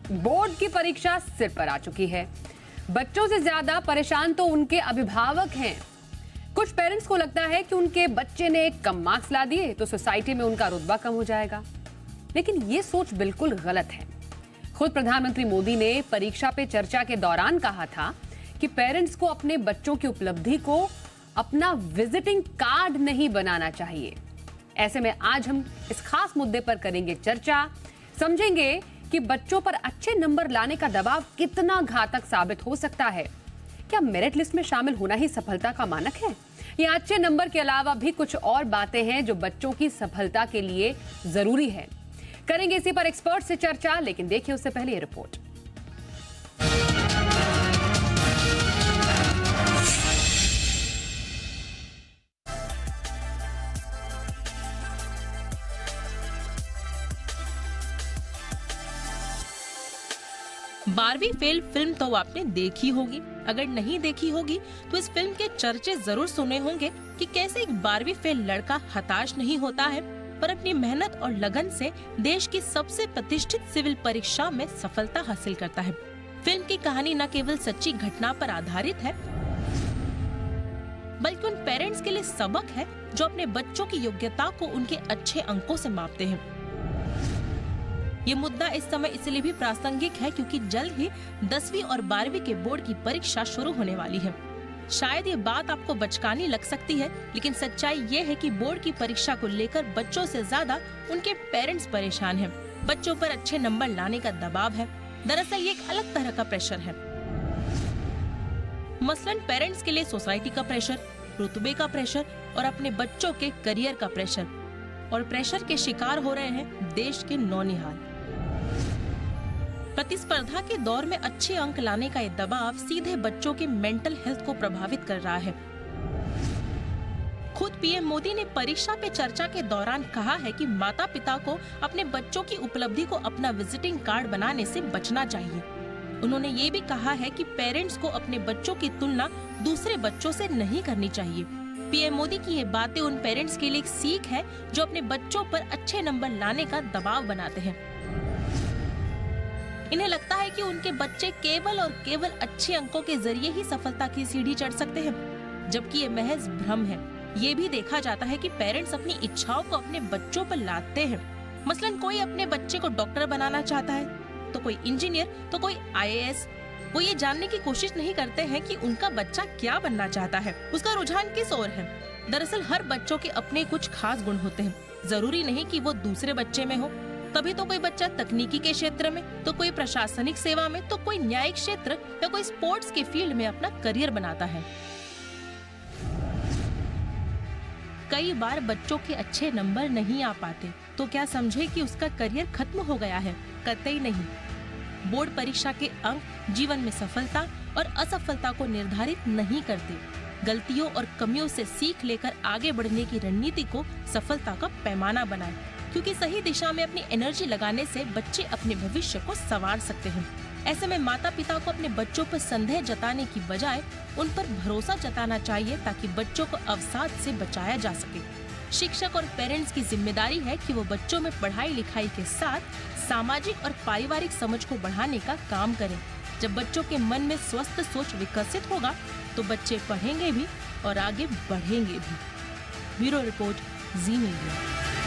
Board की परीक्षा सिर पर आ चुकी है। बच्चों से ज्यादा परेशान तो उनके अभिभावक हैं। कुछ पेरेंट्स को लगता है कि उनके बच्चे ने कम मार्क्स ला दिए तो सोसाइटी में उनका रुतबा कम हो जाएगा, लेकिन ये सोच बिल्कुल गलत है। खुद प्रधानमंत्री मोदी ने परीक्षा पे चर्चा के दौरान कहा था कि पेरेंट्स को अपने बच्चों की उपलब्धि को अपना विजिटिंग कार्ड नहीं बनाना चाहिए। ऐसे में आज हम इस खास मुद्दे पर करेंगे चर्चा, समझेंगे कि बच्चों पर अच्छे नंबर लाने का दबाव कितना घातक साबित हो सकता है। क्या मेरिट लिस्ट में शामिल होना ही सफलता का मानक है, या अच्छे नंबर के अलावा भी कुछ और बातें हैं जो बच्चों की सफलता के लिए जरूरी है? करेंगे इसी पर एक्सपर्ट से चर्चा, लेकिन देखिए उससे पहले ये रिपोर्ट। बारहवीं फेल फिल्म तो आपने देखी होगी। अगर नहीं देखी होगी तो इस फिल्म के चर्चे जरूर सुने होंगे कि कैसे एक 12वीं फेल लड़का हताश नहीं होता है पर अपनी मेहनत और लगन से देश की सबसे प्रतिष्ठित सिविल परीक्षा में सफलता हासिल करता है। फिल्म की कहानी न केवल सच्ची घटना पर आधारित है बल्कि उन पेरेंट्स के लिए सबक है जो अपने बच्चों की योग्यता को उनके अच्छे अंकों से मापते हैं। ये मुद्दा इस समय इसलिए भी प्रासंगिक है क्योंकि जल्द ही 10वीं और 12वीं के बोर्ड की परीक्षा शुरू होने वाली है। शायद ये बात आपको बचकानी लग सकती है, लेकिन सच्चाई ये है कि बोर्ड की परीक्षा को लेकर बच्चों से ज्यादा उनके पेरेंट्स परेशान हैं। बच्चों पर अच्छे नंबर लाने का दबाव है। दरअसल ये एक अलग तरह का प्रेशर है। मसलन पेरेंट्स के लिए सोसाइटी का प्रेशर, रुतबे का प्रेशर और अपने बच्चों के करियर का प्रेशर। और प्रेशर के शिकार हो रहे हैं देश के नौनिहाल। प्रतिस्पर्धा के दौर में अच्छे अंक लाने का ये दबाव सीधे बच्चों के मेंटल हेल्थ को प्रभावित कर रहा है। खुद पीएम मोदी ने परीक्षा पे चर्चा के दौरान कहा है कि माता पिता को अपने बच्चों की उपलब्धि को अपना विजिटिंग कार्ड बनाने से बचना चाहिए। उन्होंने ये भी कहा है कि पेरेंट्स को अपने बच्चों की तुलना दूसरे बच्चों से नहीं करनी चाहिए। पीएम मोदी की ये बातें उन पेरेंट्स के लिए एक सीख है जो अपने बच्चों पर अच्छे नंबर लाने का दबाव बनाते हैं। इन्हें लगता है कि उनके बच्चे केवल और केवल अच्छे अंकों के जरिए ही सफलता की सीढ़ी चढ़ सकते हैं, जबकि ये महज भ्रम है। ये भी देखा जाता है कि पेरेंट्स अपनी इच्छाओं को अपने बच्चों पर लादते हैं। मसलन कोई अपने बच्चे को डॉक्टर बनाना चाहता है, तो कोई इंजीनियर, तो कोई IAS। वो ये जानने की कोशिश नहीं करते हैं कि उनका बच्चा क्या बनना चाहता है, उसका रुझान किस ओर है। दरअसल हर बच्चों के अपने कुछ खास गुण होते हैं। जरूरी नहीं कि वो दूसरे बच्चे में हो। तभी तो कोई बच्चा तकनीकी के क्षेत्र में, तो कोई प्रशासनिक सेवा में, तो कोई न्यायिक क्षेत्र या कोई स्पोर्ट्स के फील्ड में अपना करियर बनाता है। कई बार बच्चों के अच्छे नंबर नहीं आ पाते तो क्या समझे कि उसका करियर खत्म हो गया है? कतई नहीं। बोर्ड परीक्षा के अंक जीवन में सफलता और असफलता को निर्धारित नहीं करते। गलतियों और कमियों से सीख लेकर आगे बढ़ने की रणनीति को सफलता का पैमाना बनाएं, क्योंकि सही दिशा में अपनी एनर्जी लगाने से बच्चे अपने भविष्य को संवार सकते हैं। ऐसे में माता पिता को अपने बच्चों पर संदेह जताने की बजाय उन पर भरोसा जताना चाहिए ताकि बच्चों को अवसाद से बचाया जा सके। शिक्षक और पेरेंट्स की जिम्मेदारी है कि वो बच्चों में पढ़ाई लिखाई के साथ सामाजिक और पारिवारिक समझ को बढ़ाने का काम करें। जब बच्चों के मन में स्वस्थ सोच विकसित होगा तो बच्चे पढ़ेंगे भी और आगे बढ़ेंगे भी। ब्यूरो रिपोर्ट, जी मीडिया।